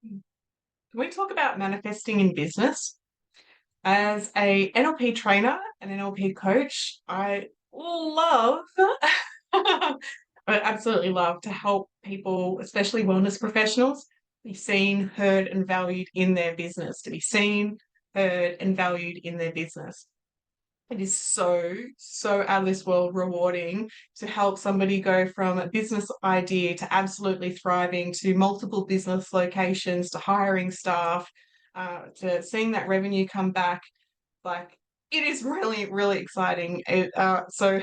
Can we talk about manifesting in business? As a NLP trainer and NLP coach, I love, I absolutely love to help people, especially wellness professionals, be seen, heard, and valued in their business, to be seen, heard, and valued in their business. It is so out of this world rewarding to help somebody go from a business idea to absolutely thriving, to multiple business locations, to hiring staff, to seeing that revenue come back. Like, it is really, really exciting. So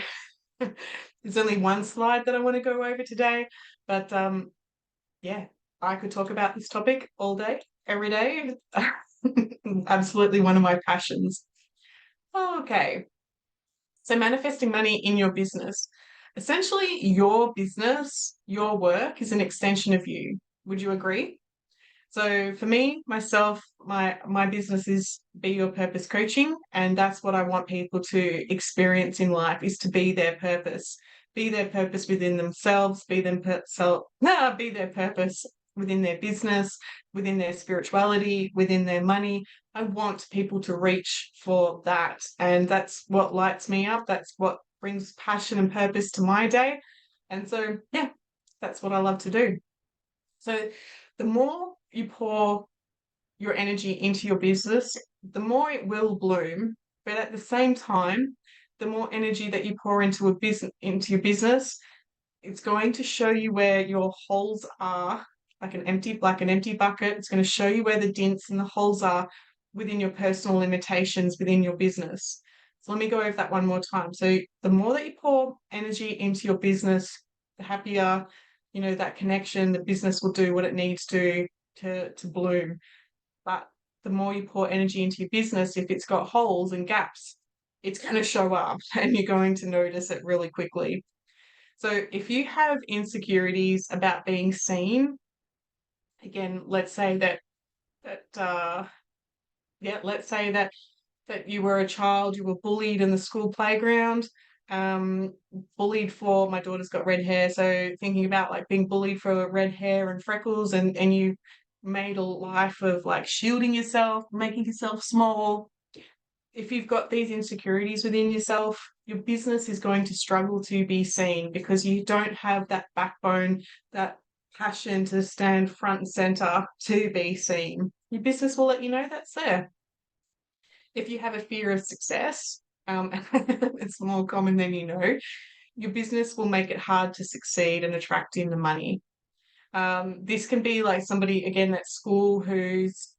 there's only one slide that I want to go over today, but yeah, I could talk about this topic all day, every day. Absolutely one of my passions. Okay. So manifesting money in your business. Essentially, your business, your work is an extension of you. Would you agree? So for me, myself, my business is Be Your Purpose Coaching, and that's what I want people to experience in life is to be their purpose. Be their purpose within themselves, be their purpose within their business, within their spirituality, within their money. I want people to reach for that. And that's what lights me up. That's what brings passion and purpose to my day. And so, yeah, that's what I love to do. So the more you pour your energy into your business, the more it will bloom. But at the same time, the more energy that you pour into your business, it's going to show you where your holes are, like an empty bucket. It's going to show you where the dents and the holes are within your personal limitations within your business. So let me go over that one more time. So the more that you pour energy into your business, the happier, that connection, the business will do what it needs to bloom. But the more you pour energy into your business, if it's got holes and gaps, it's going to show up and you're going to notice it really quickly. So if you have insecurities about being seen, again, let's say let's say that you were a child, you were bullied in the school playground, um, bullied for my daughter's got red hair, so thinking about like being bullied for red hair and freckles, and you made a life of like shielding yourself, making yourself small. If you've got these insecurities within yourself, your business is going to struggle to be seen because you don't have that backbone, that passion to stand front and center to be seen. Your business will let you know that's there. If you have a fear of success, it's more common than you know, your business will make it hard to succeed and attract in the money. This can be like somebody again at school who's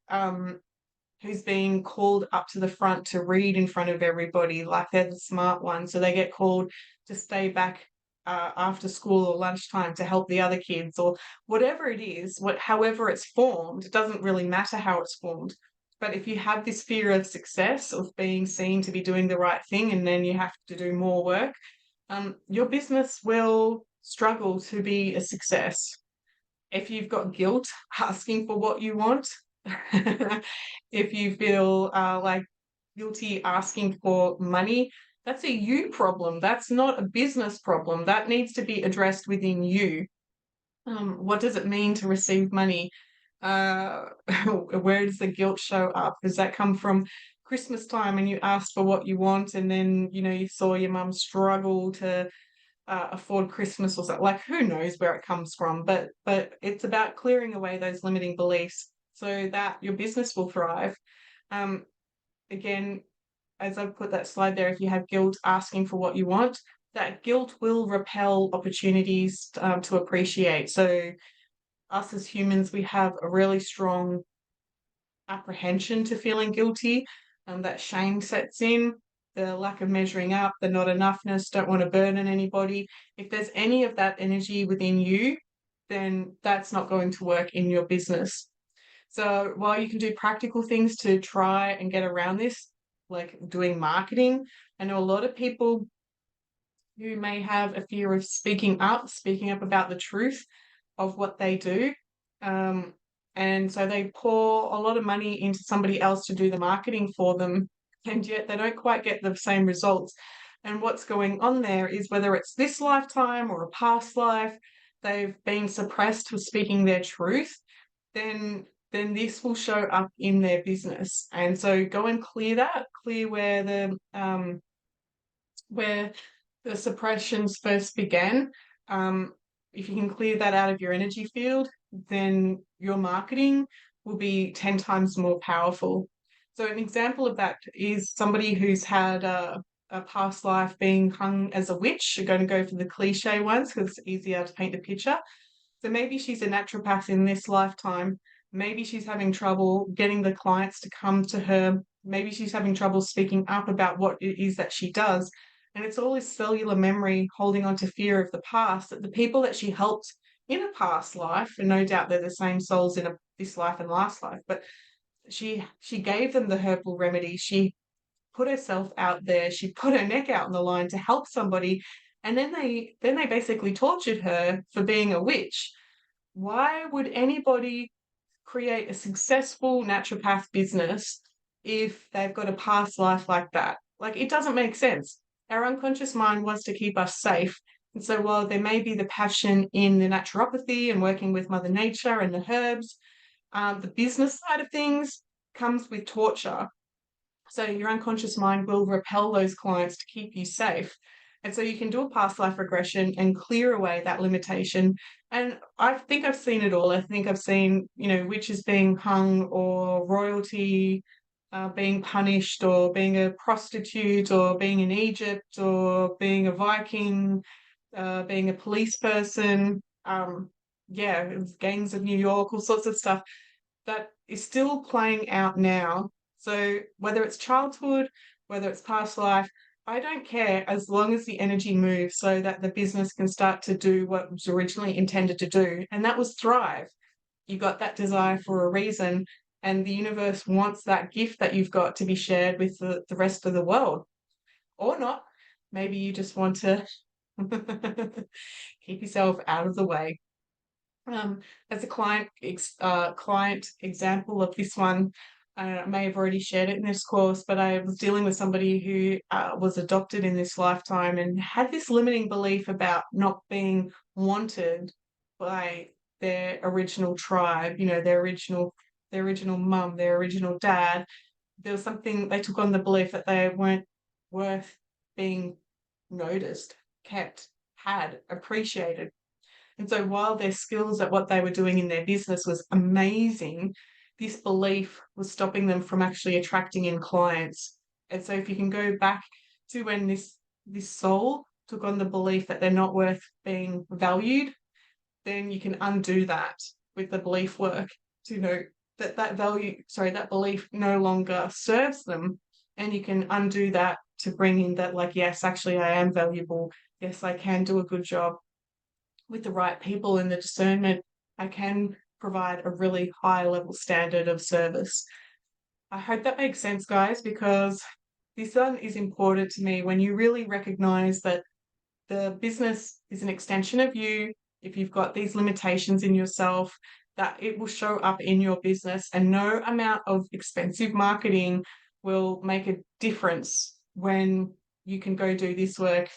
being called up to the front to read in front of everybody, like they're the smart one. So they get called to stay back after school or lunchtime to help the other kids, or whatever it is, however it's formed, it doesn't really matter how it's formed. But if you have this fear of success, of being seen to be doing the right thing, and then you have to do more work, your business will struggle to be a success. If you've got guilt asking for what you want, if you feel like guilty asking for money, that's a you problem. That's not a business problem. That needs to be addressed within you. What does it mean to receive money? Uh, where does the guilt show up? Does that come from Christmas time and you asked for what you want, and then you saw your mum struggle to afford Christmas or something? Like, who knows where it comes from? But it's about clearing away those limiting beliefs so that your business will thrive. Um, Again, as I've put that slide there, if you have guilt asking for what you want, that guilt will repel opportunities to appreciate. So us as humans, we have a really strong apprehension to feeling guilty, that shame sets in, the lack of measuring up, the not enoughness, don't want to burden anybody. If there's any of that energy within you, then that's not going to work in your business. So while you can do practical things to try and get around this, like doing marketing, I know a lot of people who may have a fear of speaking up about the truth of what they do. Um, and so they pour a lot of money into somebody else to do the marketing for them, and yet they don't quite get the same results. And what's going on there is whether it's this lifetime or a past life, they've been suppressed for speaking their truth. Then then this will show up in their business. And so go and clear that, clear where the suppressions first began. Um, if you can clear that out of your energy field, then your marketing will be 10 times more powerful. So, an example of that is somebody who's had a past life being hung as a witch. You're going to go for the cliche ones because it's easier to paint the picture. So, maybe she's a naturopath in this lifetime. Maybe she's having trouble getting the clients to come to her. Maybe she's having trouble speaking up about what it is that she does. And it's all this cellular memory holding on to fear of the past, that the people that she helped in a past life, and no doubt they're the same souls in this life and last life, but she gave them the herbal remedy. She put herself out there. She put her neck out on the line to help somebody, and then they basically tortured her for being a witch. Why would anybody create a successful naturopath business if they've got a past life like that? Like, it doesn't make sense. Our unconscious mind wants to keep us safe. And so while there may be the passion in the naturopathy and working with Mother Nature and the herbs, the business side of things comes with torture. So your unconscious mind will repel those clients to keep you safe. And so you can do a past life regression and clear away that limitation. And I think I've seen it all. I think I've seen, witches being hung, or royalty being punished, or being a prostitute, or being in Egypt, or being a Viking, being a police person. Yeah, it was gangs of New York, all sorts of stuff that is still playing out now. So whether it's childhood, whether it's past life, I don't care as long as the energy moves so that the business can start to do what it was originally intended to do. And that was thrive. You got that desire for a reason, and the universe wants that gift that you've got to be shared with the rest of the world. Or not. Maybe you just want to keep yourself out of the way. As a client example of this one, I may have already shared it in this course, but I was dealing with somebody who was adopted in this lifetime and had this limiting belief about not being wanted by their original tribe, their original mum, their original dad. There was something, they took on the belief that they weren't worth being noticed, kept, had, appreciated. And so while their skills at what they were doing in their business was amazing, this belief was stopping them from actually attracting in clients. And so if you can go back to when this soul took on the belief that they're not worth being valued, then you can undo that with the belief work to know that that belief no longer serves them. And you can undo that to bring in that, like, yes, actually I am valuable. Yes, I can do a good job. With the right people and the discernment, I can provide a really high level standard of service. I hope that makes sense, guys, because this one is important to me. When you really recognize that the business is an extension of you, if you've got these limitations in yourself, that it will show up in your business, and no amount of expensive marketing will make a difference when you can go do this work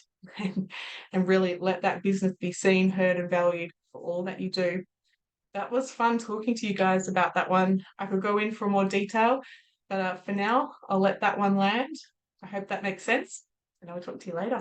and really let that business be seen, heard, and valued for all that you do. That was fun talking to you guys about that one. I could go in for more detail, but for now, I'll let that one land. I hope that makes sense, and I'll talk to you later.